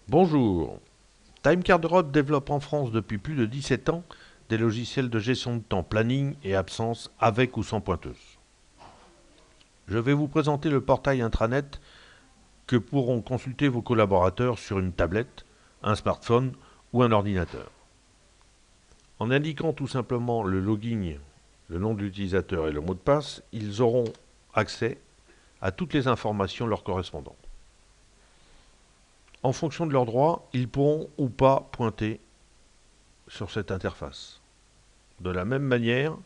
Bonjour. Timecard Europe développe en France depuis plus de 17 ans des logiciels de gestion de temps, planning et absence avec ou sans pointeuse. Je vais vous présenter le portail intranet que pourront consulter vos collaborateurs sur une tablette, un smartphone ou un ordinateur. En indiquant tout simplement le login, le nom de l'utilisateur et le mot de passe, ils auront accès à toutes les informations leur correspondant. En fonction de leurs droits, ils pourront ou pas pointer sur cette interface. De la même manière,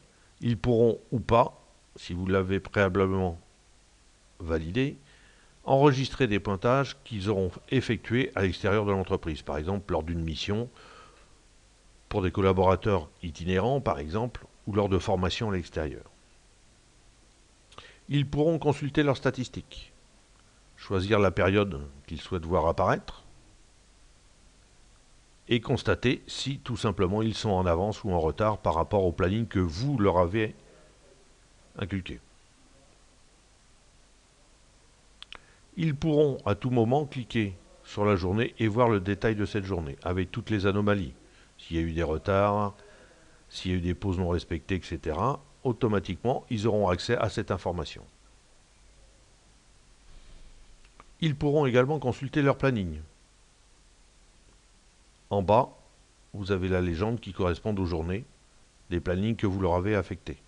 ils pourront ou pas, si vous l'avez préalablement validé, enregistrer des pointages qu'ils auront effectués à l'extérieur de l'entreprise, par exemple lors d'une mission, pour des collaborateurs itinérants par exemple, ou lors de formations à l'extérieur. Ils pourront consulter leurs statistiques, choisir la période qu'ils souhaitent voir apparaître, et constater si tout simplement ils sont en avance ou en retard par rapport au planning que vous leur avez inculqué. Ils pourront à tout moment cliquer sur la journée et voir le détail de cette journée, avec toutes les anomalies. S'il y a eu des retards, s'il y a eu des pauses non respectées, etc. Automatiquement, ils auront accès à cette information. Ils pourront également consulter leur planning. En bas, vous avez la légende qui correspond aux journées des plannings que vous leur avez affectés.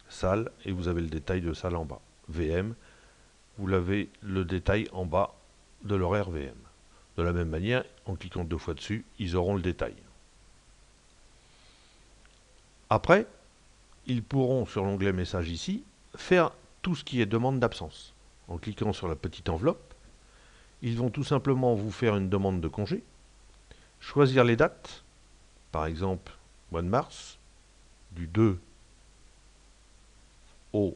Salle, et vous avez le détail de salle en bas. VM, vous avez le détail en bas de l'horaire VM. De la même manière, en cliquant 2 fois dessus, ils auront le détail. Après, ils pourront, sur l'onglet Messages ici, faire tout ce qui est demande d'absence. En cliquant sur la petite enveloppe, ils vont tout simplement vous faire une demande de congé, choisir les dates, par exemple, mois de mars, du 2 au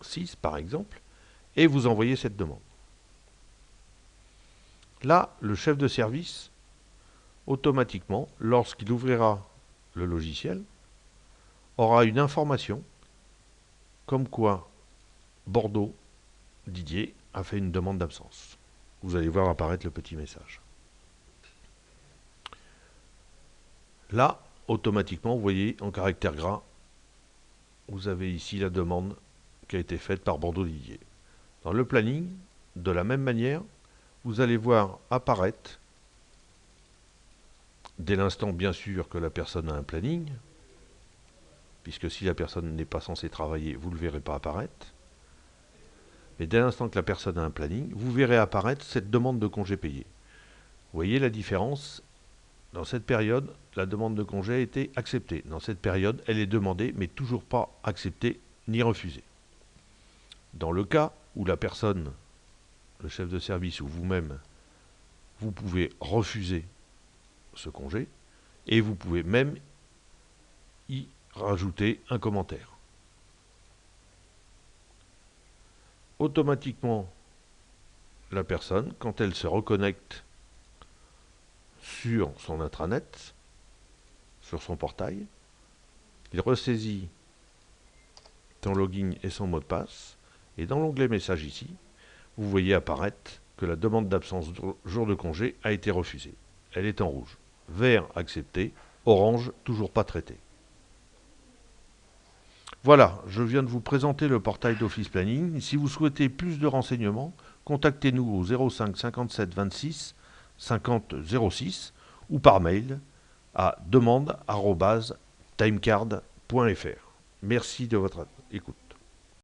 6 par exemple, et vous envoyez cette demande. Là, le chef de service, automatiquement, lorsqu'il ouvrira le logiciel, aura une information comme quoi Bordeaux, Didier, a fait une demande d'absence. Vous allez voir apparaître le petit message. Là, automatiquement, vous voyez en caractère gras, vous avez ici la demande qui a été faite par Bordeaux Didier. Dans le planning, de la même manière, vous allez voir apparaître, dès l'instant bien sûr que la personne a un planning, puisque si la personne n'est pas censée travailler, vous ne le verrez pas apparaître, mais dès l'instant que la personne a un planning, vous verrez apparaître cette demande de congé payé. Vous voyez la différence? Dans cette période, la demande de congé a été acceptée. Dans cette période, elle est demandée, mais toujours pas acceptée ni refusée. Dans le cas où la personne, le chef de service ou vous-même, vous pouvez refuser ce congé et vous pouvez même y rajouter un commentaire. Automatiquement, la personne, quand elle se reconnecte sur son intranet, sur son portail, il ressaisit son login et son mot de passe, et dans l'onglet message ici, vous voyez apparaître que la demande d'absence jour de congé a été refusée. Elle est en rouge. Vert, accepté. Orange, toujours pas traité. Voilà, je viens de vous présenter le portail d'Office Planning. Si vous souhaitez plus de renseignements, contactez-nous au 05 57 26 50 06 ou par mail à demande@timecard.fr. Merci de votre écoute.